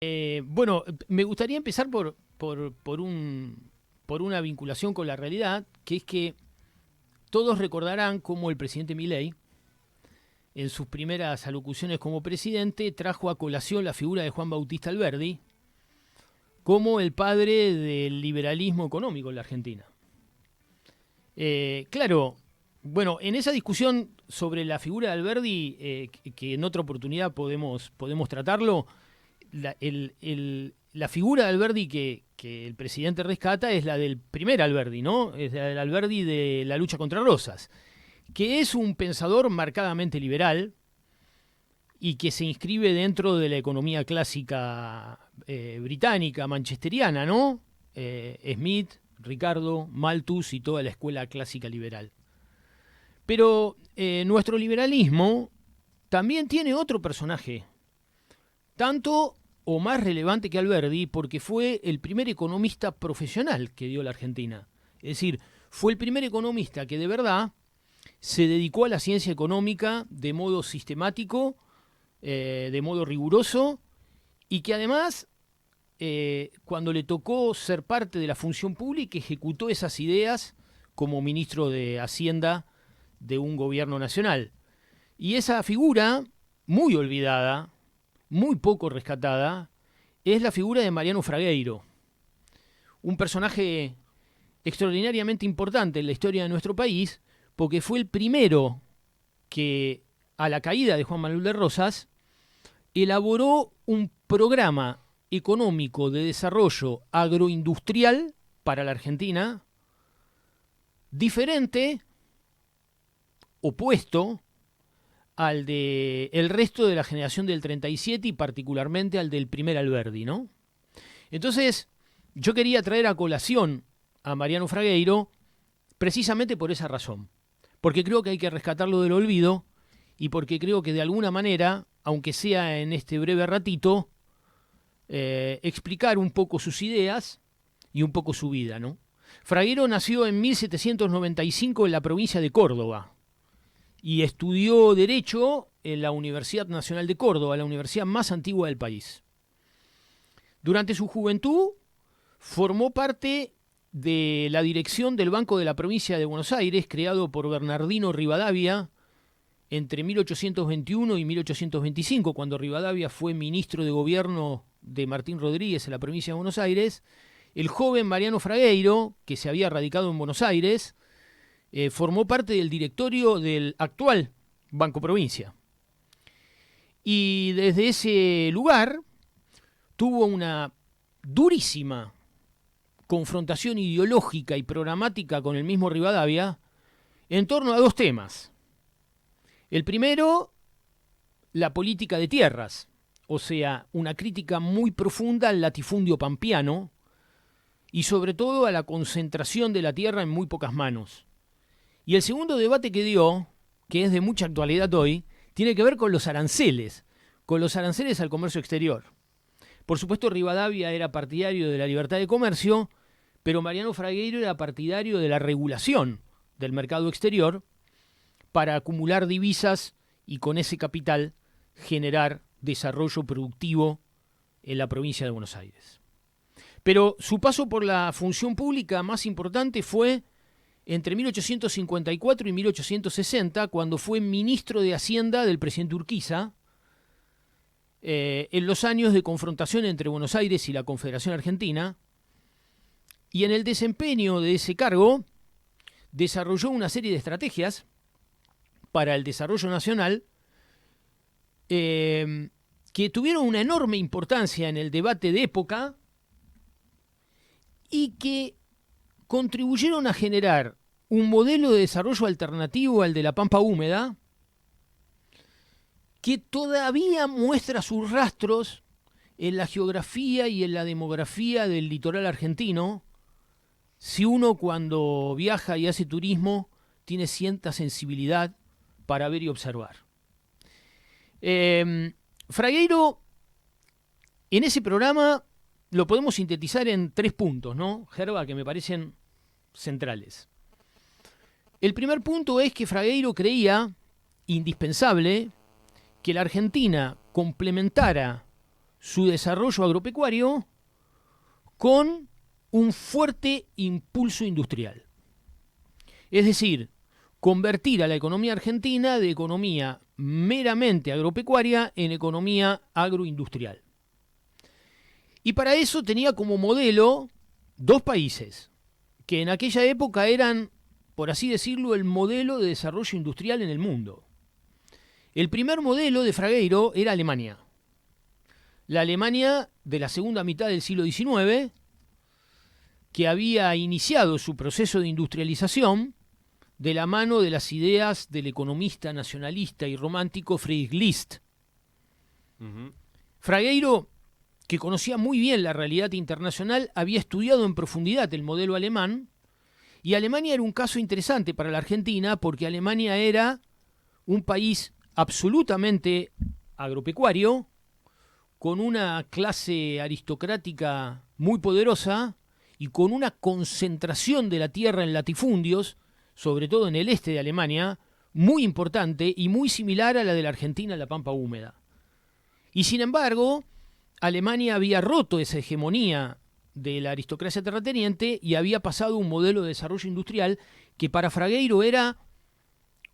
Bueno, me gustaría empezar por una vinculación con la realidad, que es que todos recordarán cómo el presidente Milei, en sus primeras alocuciones como presidente, trajo a colación la figura de Juan Bautista Alberdi como el padre del liberalismo económico en la Argentina. Claro, bueno, en esa discusión sobre la figura de Alberdi, que en otra oportunidad podemos tratarlo, la figura de Alberdi que el presidente rescata es la del primer Alberdi, ¿no? Es la del Alberdi de la lucha contra Rosas, que es un pensador marcadamente liberal y que se inscribe dentro de la economía clásica británica, manchesteriana, ¿no? Smith, Ricardo, Malthus y toda la escuela clásica liberal. Pero nuestro liberalismo también tiene otro personaje, tanto o más relevante que Alberdi, porque fue el primer economista profesional que dio la Argentina. Es decir, fue el primer economista que de verdad se dedicó a la ciencia económica de modo sistemático, de modo riguroso, y que además, cuando le tocó ser parte de la función pública, ejecutó esas ideas como ministro de Hacienda de un gobierno nacional. Y esa figura, muy olvidada, muy poco rescatada, es la figura de Mariano Fragueiro, un personaje extraordinariamente importante en la historia de nuestro país, porque fue el primero que, a la caída de Juan Manuel de Rosas, elaboró un programa económico de desarrollo agroindustrial para la Argentina, diferente, opuesto al de el resto de la generación del 37 y particularmente al del primer Alberdi, ¿no? Entonces, yo quería traer a colación a Mariano Fragueiro precisamente por esa razón, porque creo que hay que rescatarlo del olvido y porque creo que de alguna manera, aunque sea en este breve ratito, explicar un poco sus ideas y un poco su vida, ¿no? Fragueiro nació en 1795 en la provincia de Córdoba, y estudió Derecho en la Universidad Nacional de Córdoba, la universidad más antigua del país. Durante su juventud formó parte de la dirección del Banco de la Provincia de Buenos Aires, creado por Bernardino Rivadavia entre 1821 y 1825, cuando Rivadavia fue ministro de gobierno de Martín Rodríguez en la provincia de Buenos Aires. El joven Mariano Fragueiro, que se había radicado en Buenos Aires, formó parte del directorio del actual Banco Provincia. Y desde ese lugar tuvo una durísima confrontación ideológica y programática con el mismo Rivadavia en torno a dos temas. El primero, la política de tierras, o sea, una crítica muy profunda al latifundio pampeano y sobre todo a la concentración de la tierra en muy pocas manos. Y el segundo debate que dio, que es de mucha actualidad hoy, tiene que ver con los aranceles al comercio exterior. Por supuesto, Rivadavia era partidario de la libertad de comercio, pero Mariano Fragueiro era partidario de la regulación del mercado exterior para acumular divisas y con ese capital generar desarrollo productivo en la provincia de Buenos Aires. Pero su paso por la función pública más importante fue entre 1854 y 1860, cuando fue ministro de Hacienda del presidente Urquiza, en los años de confrontación entre Buenos Aires y la Confederación Argentina, y en el desempeño de ese cargo desarrolló una serie de estrategias para el desarrollo nacional que tuvieron una enorme importancia en el debate de época y que contribuyeron a generar un modelo de desarrollo alternativo al de la Pampa húmeda que todavía muestra sus rastros en la geografía y en la demografía del litoral argentino, si uno cuando viaja y hace turismo tiene cierta sensibilidad para ver y observar. Fragueiro, en ese programa lo podemos sintetizar en 3 puntos, ¿no, Gerba? Que me parecen centrales. El primer punto es que Fragueiro creía indispensable que la Argentina complementara su desarrollo agropecuario con un fuerte impulso industrial. Es decir, convertir a la economía argentina de economía meramente agropecuaria en economía agroindustrial. Y para eso tenía como modelo dos países, que en aquella época eran, por así decirlo, el modelo de desarrollo industrial en el mundo. El primer modelo de Fragueiro era Alemania. La Alemania de la segunda mitad del siglo XIX, que había iniciado su proceso de industrialización de la mano de las ideas del economista nacionalista y romántico Friedrich List. Fragueiro, que conocía muy bien la realidad internacional, había estudiado en profundidad el modelo alemán, y Alemania era un caso interesante para la Argentina porque Alemania era un país absolutamente agropecuario, con una clase aristocrática muy poderosa y con una concentración de la tierra en latifundios, sobre todo en el este de Alemania, muy importante y muy similar a la de la Argentina en la Pampa húmeda. Y sin embargo, Alemania había roto esa hegemonía de la aristocracia terrateniente y había pasado a un modelo de desarrollo industrial que para Fragueiro era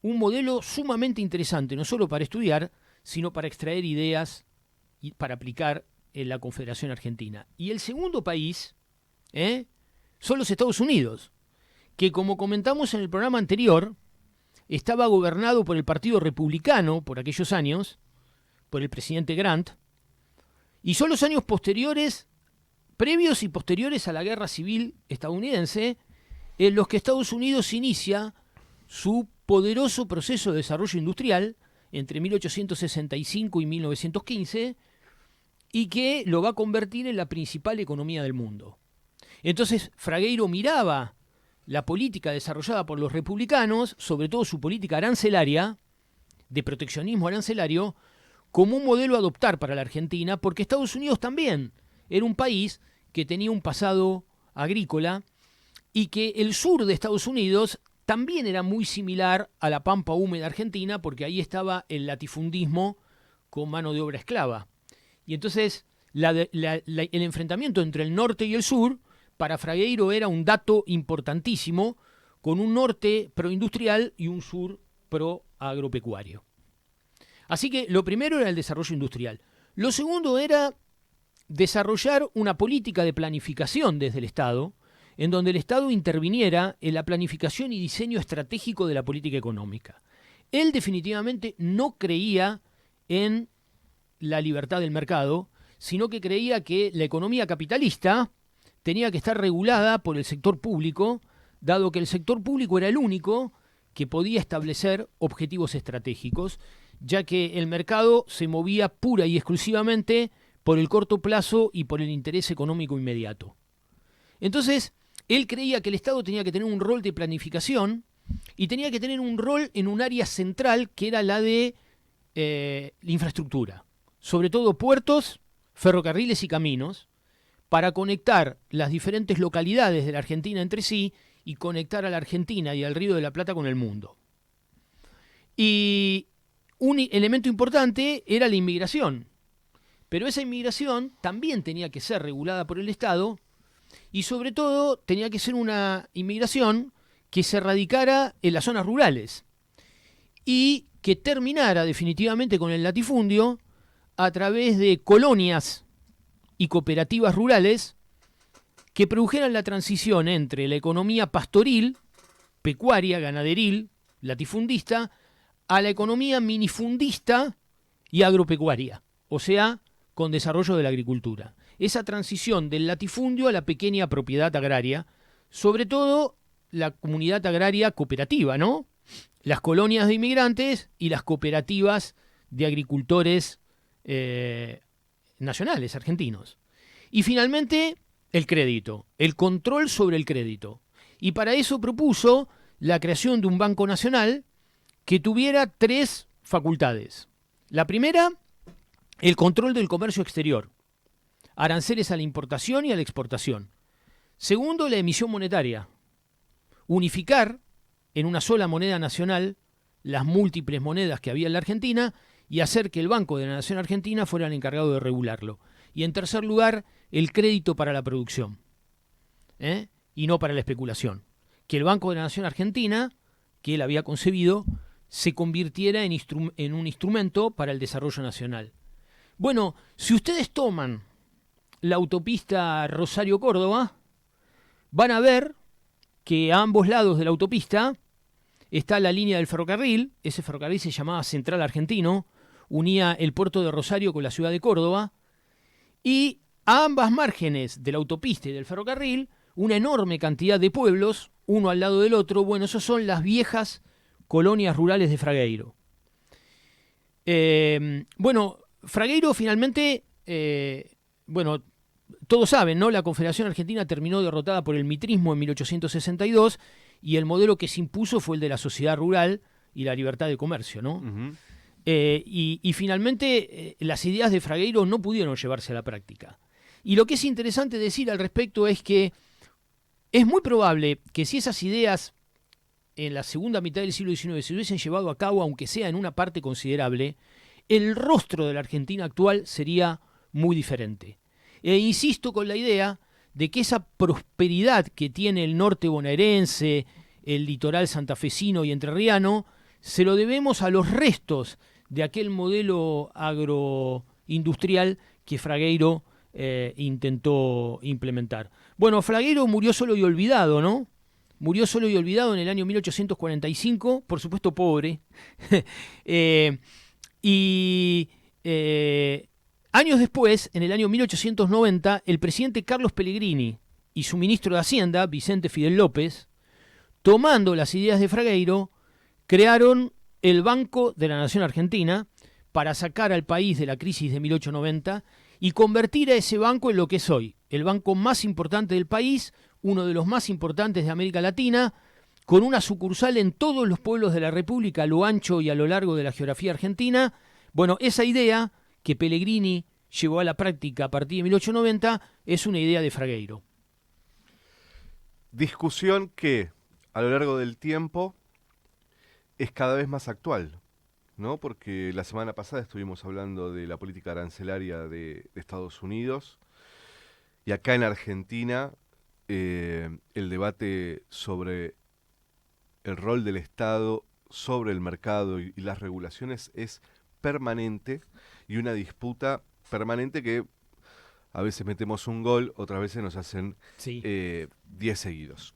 un modelo sumamente interesante, no solo para estudiar, sino para extraer ideas y para aplicar en la Confederación Argentina. Y el segundo país son los Estados Unidos, que como comentamos en el programa anterior, estaba gobernado por el Partido Republicano por aquellos años, por el presidente Grant, y son los años posteriores, previos y posteriores a la Guerra Civil estadounidense, en los que Estados Unidos inicia su poderoso proceso de desarrollo industrial entre 1865 y 1915, y que lo va a convertir en la principal economía del mundo. Entonces, Fragueiro miraba la política desarrollada por los republicanos, sobre todo su política arancelaria, de proteccionismo arancelario, como un modelo a adoptar para la Argentina, porque Estados Unidos también era un país que tenía un pasado agrícola y que el sur de Estados Unidos también era muy similar a la pampa húmeda argentina, porque ahí estaba el latifundismo con mano de obra esclava. Y entonces el enfrentamiento entre el norte y el sur para Fragueiro era un dato importantísimo, con un norte proindustrial y un sur proagropecuario. Así que lo primero era el desarrollo industrial. Lo segundo era desarrollar una política de planificación desde el Estado, en donde el Estado interviniera en la planificación y diseño estratégico de la política económica. Él definitivamente no creía en la libertad del mercado, sino que creía que la economía capitalista tenía que estar regulada por el sector público, dado que el sector público era el único que podía establecer objetivos estratégicos, ya que el mercado se movía pura y exclusivamente por el corto plazo y por el interés económico inmediato. Entonces, él creía que el Estado tenía que tener un rol de planificación y tenía que tener un rol en un área central que era la de la infraestructura, sobre todo puertos, ferrocarriles y caminos, para conectar las diferentes localidades de la Argentina entre sí y conectar a la Argentina y al Río de la Plata con el mundo. Y un elemento importante era la inmigración, pero esa inmigración también tenía que ser regulada por el Estado y sobre todo tenía que ser una inmigración que se radicara en las zonas rurales y que terminara definitivamente con el latifundio a través de colonias y cooperativas rurales que produjeran la transición entre la economía pastoril, pecuaria, ganaderil, latifundista, a la economía minifundista y agropecuaria, o sea, con desarrollo de la agricultura. Esa transición del latifundio a la pequeña propiedad agraria, sobre todo la comunidad agraria cooperativa, ¿no? Las colonias de inmigrantes y las cooperativas de agricultores nacionales, argentinos. Y finalmente, el crédito, el control sobre el crédito. Y para eso propuso la creación de un Banco Nacional que tuviera tres facultades. La primera, el control del comercio exterior, aranceles a la importación y a la exportación. Segundo, la emisión monetaria, unificar en una sola moneda nacional las múltiples monedas que había en la Argentina y hacer que el Banco de la Nación Argentina fuera el encargado de regularlo. Y en tercer lugar, el crédito para la producción, y no para la especulación. Que el Banco de la Nación Argentina, que él había concebido, se convirtiera en un instrumento para el desarrollo nacional. Bueno, si ustedes toman la autopista Rosario-Córdoba, van a ver que a ambos lados de la autopista está la línea del ferrocarril. Ese ferrocarril se llamaba Central Argentino, unía el puerto de Rosario con la ciudad de Córdoba, y a ambas márgenes de la autopista y del ferrocarril, una enorme cantidad de pueblos, uno al lado del otro. Bueno, esos son las viejas colonias rurales de Fragueiro. Bueno, Fragueiro finalmente, bueno, todos saben, ¿no? La Confederación Argentina terminó derrotada por el mitrismo en 1862 y el modelo que se impuso fue el de la sociedad rural y la libertad de comercio, ¿no? Y finalmente las ideas de Fragueiro no pudieron llevarse a la práctica. Y lo que es interesante decir al respecto es que es muy probable que si esas ideas en la segunda mitad del siglo XIX se hubiesen llevado a cabo, aunque sea en una parte considerable, el rostro de la Argentina actual sería muy diferente. E insisto con la idea de que esa prosperidad que tiene el norte bonaerense, el litoral santafesino y entrerriano, se lo debemos a los restos de aquel modelo agroindustrial que Fragueiro intentó implementar. Bueno, Fragueiro murió solo y olvidado, ¿no? Murió solo y olvidado en el año 1845, por supuesto pobre. Años después, en el año 1890, el presidente Carlos Pellegrini y su ministro de Hacienda, Vicente Fidel López, tomando las ideas de Fragueiro, crearon el Banco de la Nación Argentina para sacar al país de la crisis de 1890 y convertir a ese banco en lo que es hoy, el banco más importante del país, uno de los más importantes de América Latina, con una sucursal en todos los pueblos de la República a lo ancho y a lo largo de la geografía argentina. Bueno, esa idea que Pellegrini llevó a la práctica a partir de 1890 es una idea de Fragueiro. Discusión que a lo largo del tiempo es cada vez más actual, ¿no? Porque la semana pasada estuvimos hablando de la política arancelaria de Estados Unidos y acá en Argentina el debate sobre el rol del Estado sobre el mercado y las regulaciones es permanente y una disputa permanente que a veces metemos un gol, otras veces nos hacen Sí. 10 seguidos.